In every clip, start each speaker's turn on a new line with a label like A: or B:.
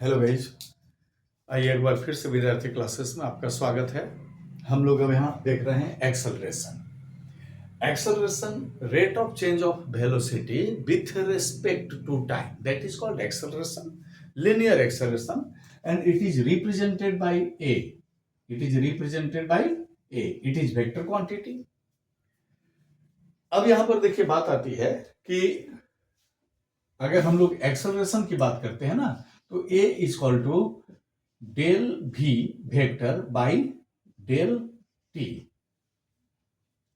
A: Hello guys. आइए एक बार फिर से विद्यार्थी क्लासेस में आपका स्वागत है। हम लोग अब यहाँ देख रहे हैं acceleration. Acceleration rate of change of velocity with respect to time, that is called acceleration, linear acceleration, and it is represented by a. It is represented by a. It is vector quantity. अब यहाँ पर देखिए बात आती है कि अगर हम लोग एक्सेलरेशन की बात करते हैं ना, तो a is equal to del v vector by del t,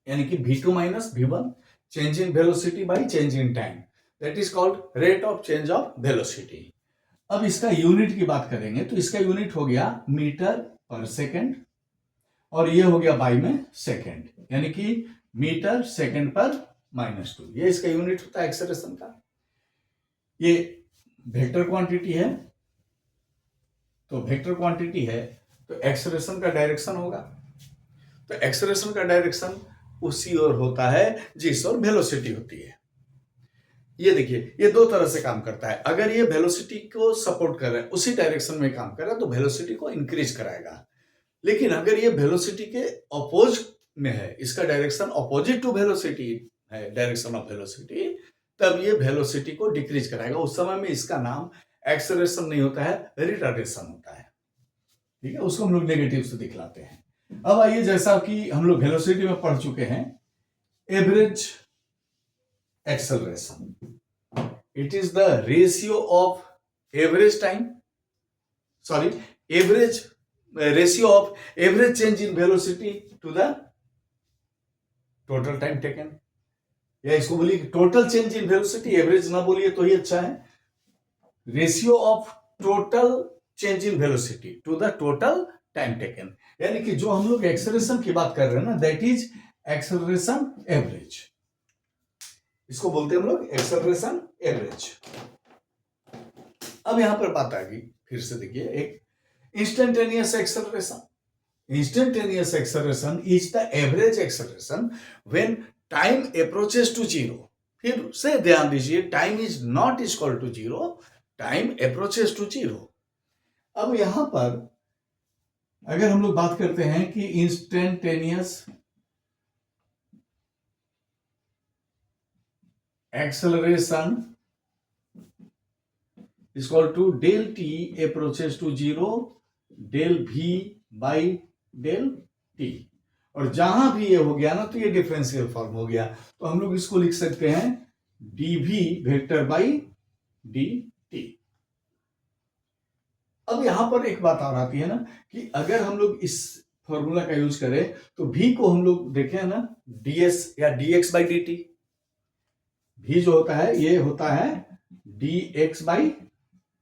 A: यानी कि v2 minus v1, change in velocity by change in time, that is called rate of change of velocity. अब इसका यूनिट की बात करेंगे तो इसका यूनिट हो गया मीटर पर सेकेंड और ये हो गया बाई में सेकेंड, यानी कि मीटर सेकेंड पर -2, ये इसका यूनिट होता है एक्सेलरेशन का। ये वेक्टर क्वांटिटी है, तो वेक्टर क्वांटिटी है तो एक्सेलरेशन का डायरेक्शन होगा, तो एक्सेलरेशन का डायरेक्शन उसी ओर होता है जिस ओर वेलोसिटी होती है। ये देखिए ये दो तरह से काम करता है। अगर ये वेलोसिटी को सपोर्ट कर रहा है, उसी डायरेक्शन में काम कर रहा है, तो वेलोसिटी को इंक्रीज कराएगा। लेकिन अगर ये वेलोसिटी के अपोज में है, इसका डायरेक्शन अपोजिट टू वेलोसिटी है, डायरेक्शन ऑफ वेलोसिटी, तब ये वेलोसिटी को डिक्रीज कराएगा। उस समय में इसका नाम एक्सेलरेशन नहीं होता है, रिटार्डेशन होता है। ठीक है, उसको हम लोग नेगेटिव से दिखलाते हैं। अब आइए, जैसा कि हम लोग वेलोसिटी में पढ़ चुके हैं, average acceleration, it is the ratio of average time, sorry average ratio of average change in velocity to the total time taken, या इसको बोलिए total change in velocity, average ना बोलिए तो ही अच्छा है। Ratio of total change in velocity to the total time taken, यानी कि जो हम लोग एक्सेलरेशन की बात कर रहे हैं ना, दैट इज एक्सेलरेशन एवरेज, इसको बोलते हैं हम लोग एक्सेलरेशन एवरेज। अब यहां पर बात आ गई, फिर से देखिए, एक instantaneous acceleration. Instantaneous acceleration is the average acceleration when time approaches to zero. फिर से ध्यान दीजिए, time is not equal to zero, time approaches to zero. अब यहां पर अगर हम लोग बात करते हैं कि instantaneous acceleration is equal to del T approaches to zero del v by del t, और जहां भी ये हो गया ना, तो ये डिफरेंशियल फॉर्म हो गया, तो हम लोग इसको लिख सकते हैं dv वेक्टर बाई dt। अब यहां पर एक बात और आती है ना, कि अगर हम लोग इस फॉर्मूला का यूज करें तो v को हम लोग देखें ना, ds या dx बाई dt, v जो होता है ये होता है dx बाई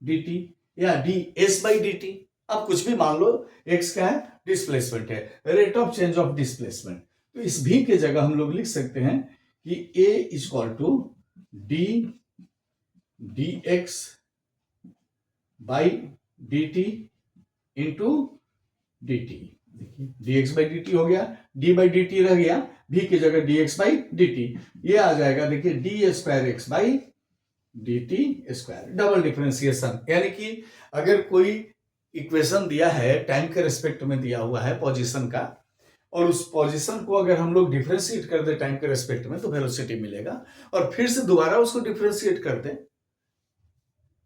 A: dt या ds बाई dt। अब कुछ भी मान लो, x क्या है, डिस्प्लेसमेंट है, rate of change of displacement, तो इस v के जगह हम लोग लिख सकते हैं कि a is equal to dx by dt into dt। देखिए dx बाई dt हो गया, d बाई dt रह गया, v की जगह dx बाई dt, ये आ जाएगा देखिए d square x by dt square, double differentiation. यानी कि अगर कोई इक्वेशन दिया है, टाइम के रेस्पेक्ट में दिया हुआ है पोजीशन का, और उस पोजीशन को अगर हम लोग डिफरेंशिएट कर दे टाइम के रेस्पेक्ट में, तो वेलोसिटी मिलेगा, और फिर से दोबारा उसको डिफरेंशिएट कर दे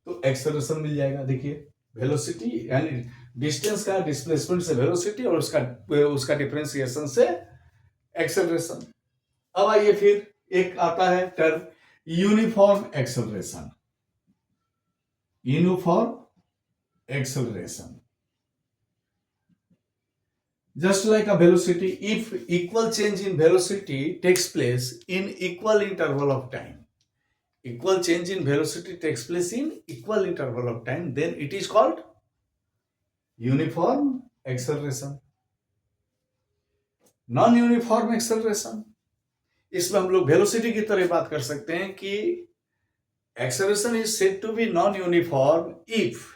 A: तो एक्सेलरेशन मिल जाएगा। देखिए वेलोसिटी यानी डिस्टेंस का डिस्प्लेसमेंट से वेलोसिटी, और उसका डिफरेंशिएशन से एक्सेलरेशन। अब आइए फिर एक आता है term uniform acceleration. Uniform acceleration, just like a velocity, if equal change in velocity takes place in equal interval of time, equal change in velocity takes place in equal interval of time, then it is called uniform acceleration। Non uniform acceleration, इसमें हम लोग velocity की तरह बात कर सकते हैं कि acceleration is said to be non-uniform if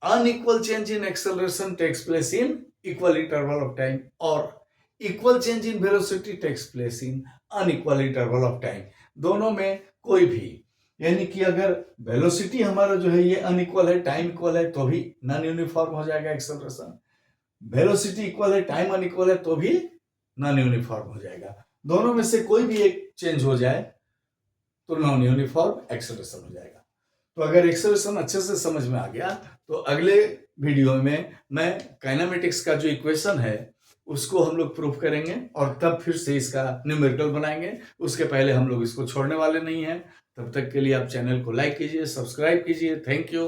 A: unequal change in acceleration takes place in equal interval of time, or equal change in velocity takes place in unequal interval of time। दोनों में कोई भी, यानी कि अगर वेलोसिटी हमारा जो है ये अनइक्वल है, टाइम इक्वल है तो भी नॉन यूनिफॉर्म हो जाएगा एक्सेलरेशन। वेलोसिटी इक्वल है, टाइम अनइक्वल है तो भी नॉन यूनिफॉर्म हो जाएगा। दोनों में से कोई भी एक चेंज हो जाए तो नॉन यूनिफॉर्म एक्सेलरेशन हो जाएगा। तो अगर एक्सेलरेशन अच्छे से समझ में आ गया तो अगले वीडियो में मैं काइनेमेटिक्स का जो इक्वेशन है उसको हम लोग प्रूफ करेंगे और तब फिर से इसका न्यूमेरिकल बनाएंगे। उसके पहले हम लोग इसको छोड़ने वाले नहीं हैं। तब तक के लिए आप चैनल को लाइक कीजिए, सब्सक्राइब कीजिए। Thank you.